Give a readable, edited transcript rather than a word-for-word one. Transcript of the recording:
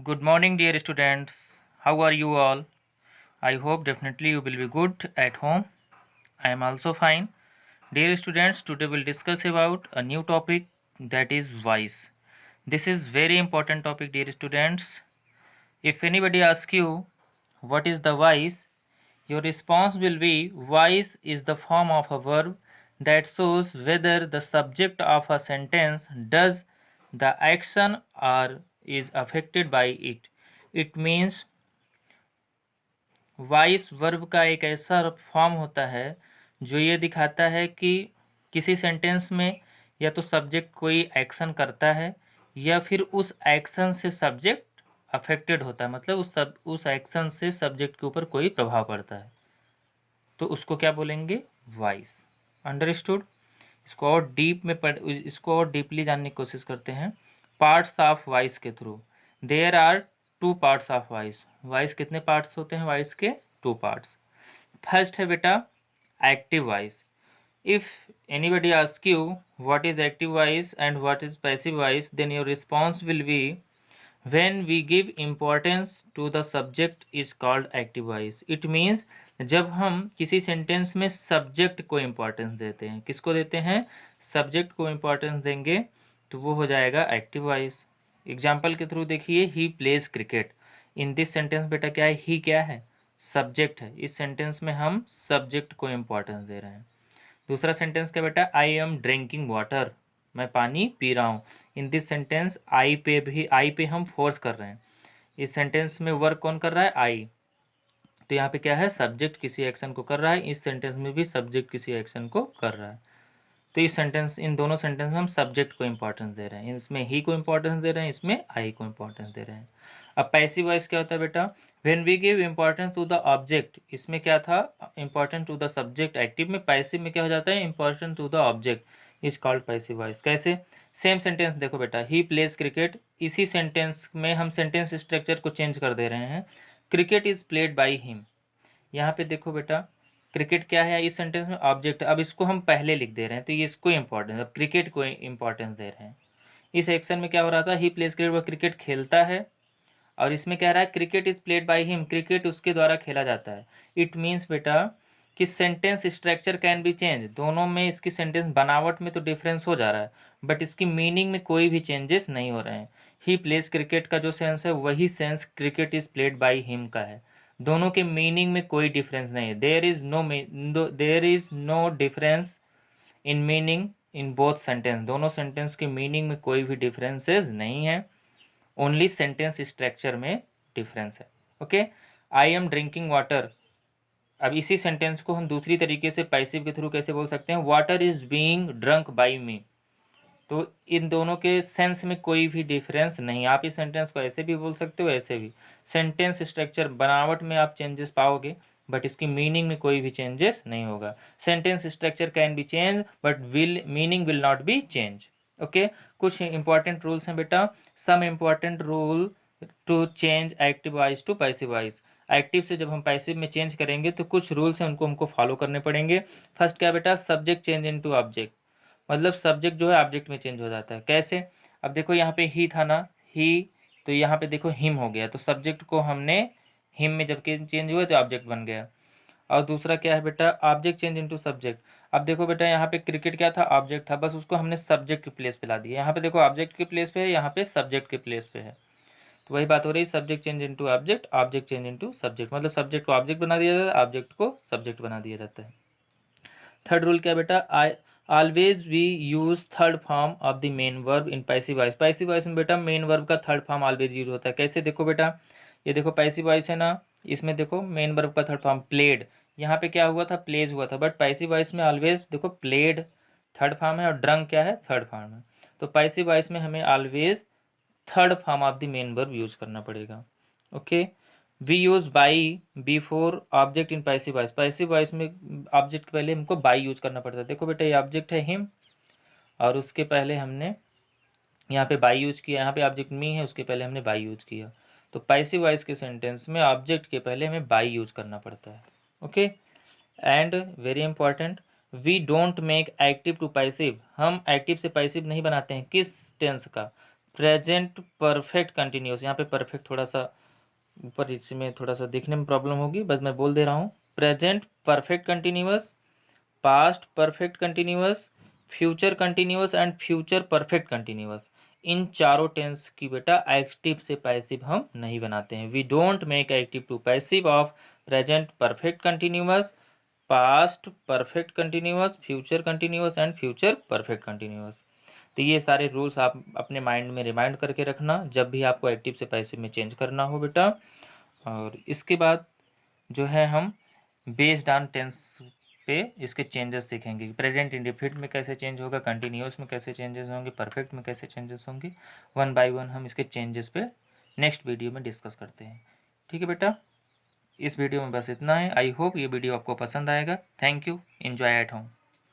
Good morning, dear students. How are you all? I hope definitely you will be good at home. I am also fine. Dear students, today we'll discuss about a new topic, that is voice. This is very important topic, dear students. If anybody asks you what is the voice, your response will be voice is the form of a verb that shows whether the subject of a sentence does the action or is affected by it. It means voice verb का एक ऐसा form होता है जो ये दिखाता है कि किसी सेंटेंस में या तो सब्जेक्ट कोई एक्शन करता है या फिर उस एक्शन से सब्जेक्ट अफेक्टेड होता है, मतलब उस एक्शन से सब्जेक्ट के ऊपर कोई प्रभाव पड़ता है, तो उसको क्या बोलेंगे? वॉइस। अंडरस्टूड? इसको और डीपली जानने की कोशिश करते हैं पार्ट्स ऑफ वॉइस के थ्रू। There are two parts of voice. Voice कितने पार्ट्स होते हैं? वॉइस के टू पार्ट्स। फर्स्ट है बेटा active voice. If anybody ask you what is active voice and what is passive voice, then your response will be when we give importance to the subject is called active voice. It means जब हम किसी sentence में subject को importance देते हैं, किसको देते हैं? सब्जेक्ट को इम्पोर्टेंस देंगे तो वो हो जाएगा एक्टिव वॉइस। एग्जाम्पल के थ्रू देखिए, ही plays cricket. In this sentence बेटा क्या है? ही क्या है? सब्जेक्ट है। इस सेंटेंस में हम सब्जेक्ट को इम्पोर्टेंस दे रहे हैं। दूसरा सेंटेंस क्या बेटा? आई एम ड्रिंकिंग वाटर। मैं पानी पी रहा हूँ। इन दिस सेंटेंस आई पे हम फोर्स कर रहे हैं। इस सेंटेंस में वर्क कौन कर रहा है? आई। तो यहाँ पे क्या है? सब्जेक्ट किसी एक्शन को कर रहा है। इस सेंटेंस में भी सब्जेक्ट किसी एक्शन को कर रहा है। तो इन दोनों सेंटेंस में हम सब्जेक्ट को इंपॉर्टेंस दे रहे हैं। इसमें ही को इंपॉर्टेंस दे रहे हैं, इसमें आई को इंपॉर्टेंस दे रहे हैं। अब पैसिव वॉइस क्या होता है बेटा? When we give importance to the object. इसमें क्या था? Important to the subject active में। पैसिव में क्या हो जाता है? Important to the object is called passive voice. कैसे? सेम सेंटेंस देखो बेटा, ही प्लेज क्रिकेट। इसी सेंटेंस में हम सेंटेंस स्ट्रक्चर को चेंज कर दे रहे हैं। Cricket is played by him. यहाँ पे देखो बेटा, क्रिकेट क्या है? इस सेंटेंस में ऑब्जेक्ट। अब इसको हम पहले लिख दे रहे हैं तो ये इसको इंपॉर्टेंस, अब क्रिकेट को इंपॉर्टेंस दे रहे हैं। इस एक्शन में क्या हो रहा था? ही प्लेज क्रिकेट, वह क्रिकेट खेलता है। और इसमें कह रहा है cricket is played by him, cricket उसके द्वारा खेला जाता है। इट मीन्स बेटा कि sentence structure can be change. दोनों में इसकी सेंटेंस बनावट में तो डिफरेंस हो जा रहा है, बट इसकी मीनिंग में कोई भी चेंजेस नहीं हो रहे हैं। ही प्लेज क्रिकेट का जो सेंस है वही sense cricket is played by him का है। दोनों के मीनिंग में कोई डिफरेंस नहीं है। There is no difference in meaning in both sentence. दोनों सेंटेंस के मीनिंग में कोई भी डिफरेंसेस नहीं है, ओनली सेंटेंस स्ट्रक्चर में डिफरेंस है। Okay, I am drinking water. अब इसी सेंटेंस को हम दूसरी तरीके से पैसिव के थ्रू कैसे बोल सकते हैं? Water is being drunk by me. तो इन दोनों के सेंस में कोई भी डिफरेंस नहीं। आप इस सेंटेंस को ऐसे भी बोल सकते हो, ऐसे भी। सेंटेंस स्ट्रक्चर बनावट में आप चेंजेस पाओगे, बट इसकी मीनिंग में कोई भी चेंजेस नहीं होगा। Sentence structure can be change but meaning will not be change. Okay, कुछ इंपॉर्टेंट रूल्स हैं बेटा। Some important rule to change active voice to passive voice. Active से जब हम पैसिव में चेंज करेंगे तो कुछ रूल्स हैं, उनको हमको फॉलो करने पड़ेंगे। फर्स्ट क्या बेटा? Subject change into object. मतलब सब्जेक्ट जो है ऑब्जेक्ट में चेंज हो जाता है। कैसे? अब देखो यहाँ पे ही था ना, ही, तो यहाँ पे देखो हिम हो गया, तो सब्जेक्ट को हमने हिम में जब चेंज हुआ तो ऑब्जेक्ट बन गया। और दूसरा क्या है बेटा? Object change into subject. अब देखो बेटा, यहाँ पे क्रिकेट क्या था? ऑब्जेक्ट था, बस उसको हमने सब्जेक्ट के प्लेस पे ला दिया। यहाँ पे देखो ऑब्जेक्ट के प्लेस पे है, यहाँ पे सब्जेक्ट के प्लेस पे है। तो वही बात हो रही, subject change into object, object change into subject. मतलब सब्जेक्ट को ऑब्जेक्ट बना दिया जाता है, ऑब्जेक्ट को सब्जेक्ट बना दिया जाता है। थर्ड रूल क्या बेटा? I always we use third form of the main verb in passive voice. Passive voice में बेटा मेन वर्ब का थर्ड फॉर्म ऑलवेज यूज होता है। कैसे? देखो बेटा, ये देखो पैसिव वॉइस है ना, इसमें देखो मेन वर्ब का थर्ड फॉर्म प्लेड। यहाँ पे क्या हुआ था? प्लेज हुआ था, बट पैसिव वॉइस में ऑलवेज देखो प्लेड थर्ड फॉर्म है और ड्रंक क्या है? थर्ड फॉर्म है। तो पैसिव वॉइस में हमें always third form of the main verb use करना पड़ेगा। Okay, we use by before object in passive voice. Passive voice में ऑब्जेक्ट के पहले हमको बाई यूज करना पड़ता है। देखो बेटा, ये ऑब्जेक्ट है हिम और उसके पहले हमने यहाँ पे बाई यूज किया। यहाँ पे ऑब्जेक्ट मी है, उसके पहले हमने बाई यूज किया। तो पैसिव वॉइस के सेंटेंस में ऑब्जेक्ट के पहले हमें बाई यूज करना पड़ता है। Okay, and very important, we don't make active to passive. हम एक्टिव से पैसिव नहीं बनाते हैं। किस टेंस का? प्रेजेंट परफेक्ट कंटिन्यूस, यहाँ पे परफेक्ट थोड़ा सा ऊपर इसमें थोड़ा सा देखने में प्रॉब्लम होगी, बस मैं बोल दे रहा हूँ। Present perfect continuous, past perfect continuous, future continuous and future perfect continuous, इन चारों टेंस की बेटा एक्टिव से पैसिव हम नहीं बनाते हैं। We don't make active to passive of present perfect continuous, past perfect continuous, future continuous and future perfect continuous. तो ये सारे रूल्स आप अपने माइंड में रिमाइंड करके रखना जब भी आपको एक्टिव से पैसिव में चेंज करना हो बेटा। और इसके बाद जो है हम बेस्ड ऑन टेंस पे इसके चेंजेस सीखेंगे। प्रेजेंट इंडेफिनिट में कैसे चेंज होगा, कंटिन्यूस में कैसे चेंजेस होंगे, परफेक्ट में कैसे चेंजेस होंगे, वन बाय वन हम इसके चेंजेस पे नेक्स्ट वीडियो में डिस्कस करते हैं। ठीक है बेटा, इस वीडियो में बस इतना है। आई होप ये वीडियो आपको पसंद आएगा। Thank you, enjoy at home.